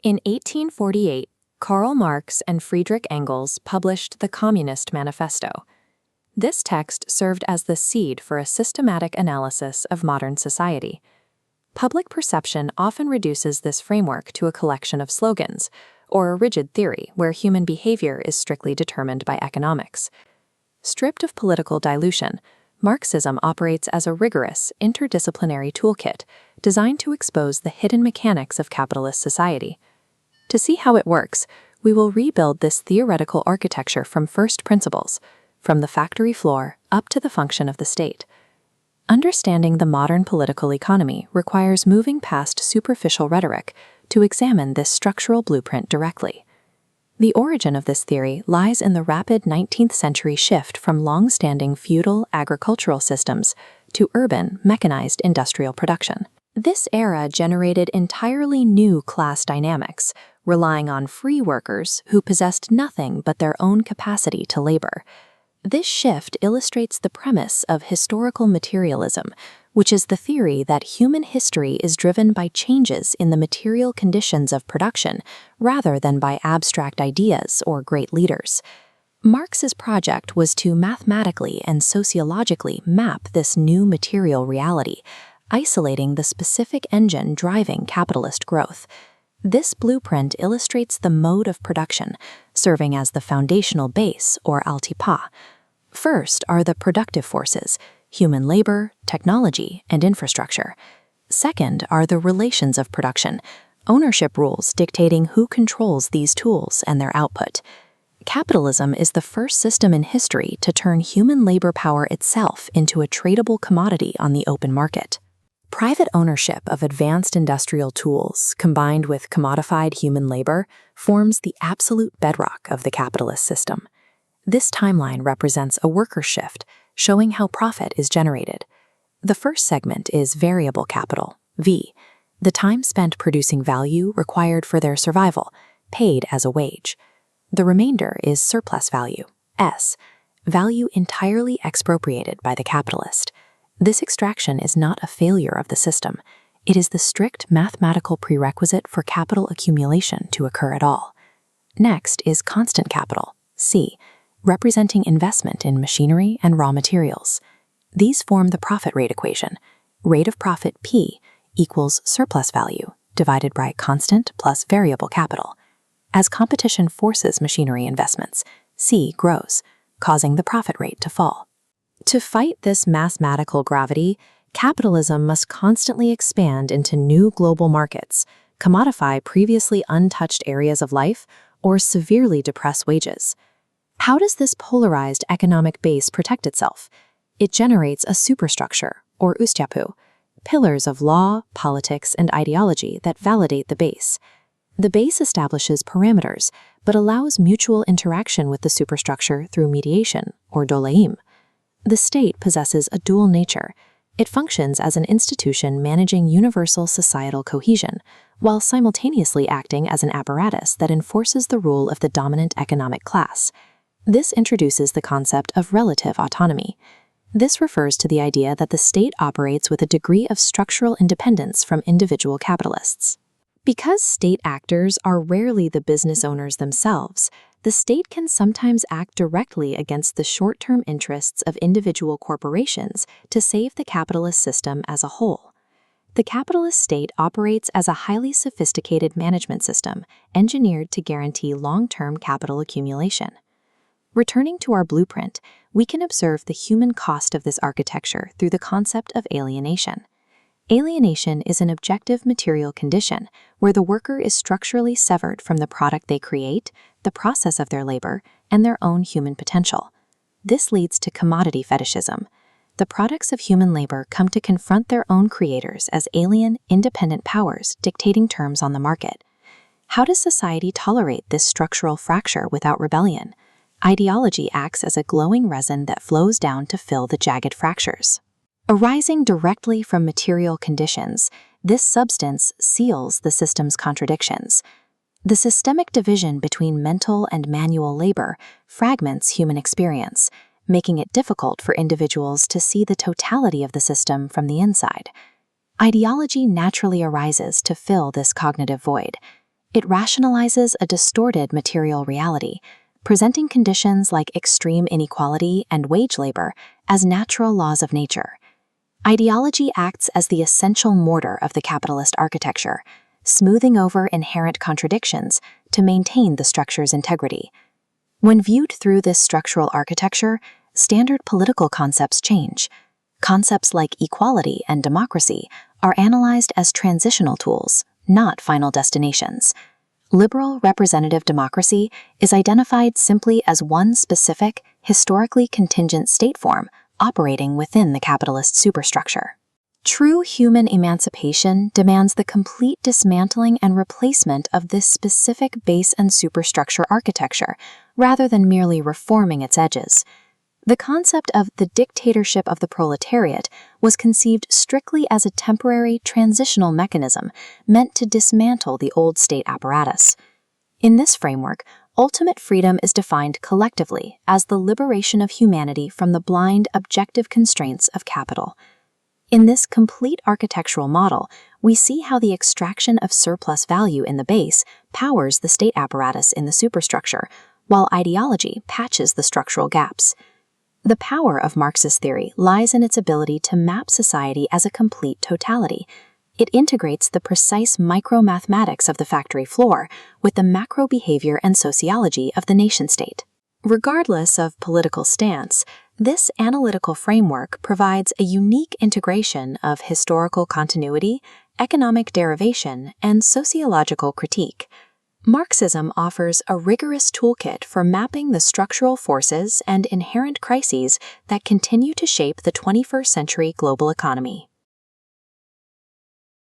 In 1848, Karl Marx and Friedrich Engels published the Communist Manifesto. This text served as the seed for a systematic analysis of modern society. Public perception often reduces this framework to a collection of slogans, or a rigid theory where human behavior is strictly determined by economics. Stripped of political dilution, Marxism operates as a rigorous, interdisciplinary toolkit designed to expose the hidden mechanics of capitalist society. To see how it works, we will rebuild this theoretical architecture from first principles, from the factory floor up to the function of the state. Understanding the modern political economy requires moving past superficial rhetoric to examine this structural blueprint directly. The origin of this theory lies in the rapid 19th century shift from long-standing feudal agricultural systems to urban, mechanized industrial production. This era generated entirely new class dynamics, relying on free workers who possessed nothing but their own capacity to labor. This shift illustrates the premise of historical materialism, which is the theory that human history is driven by changes in the material conditions of production rather than by abstract ideas or great leaders. Marx's project was to mathematically and sociologically map this new material reality, isolating the specific engine driving capitalist growth. This blueprint illustrates the mode of production, serving as the foundational base, or altipa. First are the productive forces, human labor, technology, and infrastructure. Second are the relations of production, ownership rules dictating who controls these tools and their output. Capitalism is the first system in history to turn human labor power itself into a tradable commodity on the open market. Private ownership of advanced industrial tools, combined with commodified human labor, forms the absolute bedrock of the capitalist system. This timeline represents a worker shift, showing how profit is generated. The first segment is variable capital, V, the time spent producing value required for their survival, paid as a wage. The remainder is surplus value, S, value entirely expropriated by the capitalist. This extraction is not a failure of the system. It is the strict mathematical prerequisite for capital accumulation to occur at all. Next is constant capital, C, representing investment in machinery and raw materials. These form the profit rate equation. Rate of profit P equals surplus value divided by constant plus variable capital. As competition forces machinery investments, C grows, causing the profit rate to fall. To fight this mathematical gravity, capitalism must constantly expand into new global markets, commodify previously untouched areas of life, or severely depress wages. How does this polarized economic base protect itself? It generates a superstructure, or ustyapu, pillars of law, politics, and ideology that validate the base. The base establishes parameters, but allows mutual interaction with the superstructure through mediation, or doleim. The state possesses a dual nature. It functions as an institution managing universal societal cohesion, while simultaneously acting as an apparatus that enforces the rule of the dominant economic class. This introduces the concept of relative autonomy. This refers to the idea that the state operates with a degree of structural independence from individual capitalists. Because state actors are rarely the business owners themselves, the state can sometimes act directly against the short-term interests of individual corporations to save the capitalist system as a whole. The capitalist state operates as a highly sophisticated management system engineered to guarantee long-term capital accumulation. Returning to our blueprint, we can observe the human cost of this architecture through the concept of alienation. Alienation is an objective material condition where the worker is structurally severed from the product they create, the process of their labor, and their own human potential. This leads to commodity fetishism. The products of human labor come to confront their own creators as alien, independent powers dictating terms on the market. How does society tolerate this structural fracture without rebellion? Ideology acts as a glowing resin that flows down to fill the jagged fractures. Arising directly from material conditions, this substance seals the system's contradictions. The systemic division between mental and manual labor fragments human experience, making it difficult for individuals to see the totality of the system from the inside. Ideology naturally arises to fill this cognitive void. It rationalizes a distorted material reality, presenting conditions like extreme inequality and wage labor as natural laws of nature. Ideology acts as the essential mortar of the capitalist architecture, smoothing over inherent contradictions to maintain the structure's integrity. When viewed through this structural architecture, standard political concepts change. Concepts like equality and democracy are analyzed as transitional tools, not final destinations. Liberal representative democracy is identified simply as one specific, historically contingent state form operating within the capitalist superstructure. True human emancipation demands the complete dismantling and replacement of this specific base and superstructure architecture, rather than merely reforming its edges. The concept of the dictatorship of the proletariat was conceived strictly as a temporary, transitional mechanism meant to dismantle the old state apparatus. In this framework, ultimate freedom is defined collectively as the liberation of humanity from the blind, objective constraints of capital. In this complete architectural model, we see how the extraction of surplus value in the base powers the state apparatus in the superstructure, while ideology patches the structural gaps. The power of Marxist theory lies in its ability to map society as a complete totality. It integrates the precise micro-mathematics of the factory floor with the macro behavior and sociology of the nation-state. Regardless of political stance, this analytical framework provides a unique integration of historical continuity, economic derivation, and sociological critique. Marxism offers a rigorous toolkit for mapping the structural forces and inherent crises that continue to shape the 21st century global economy.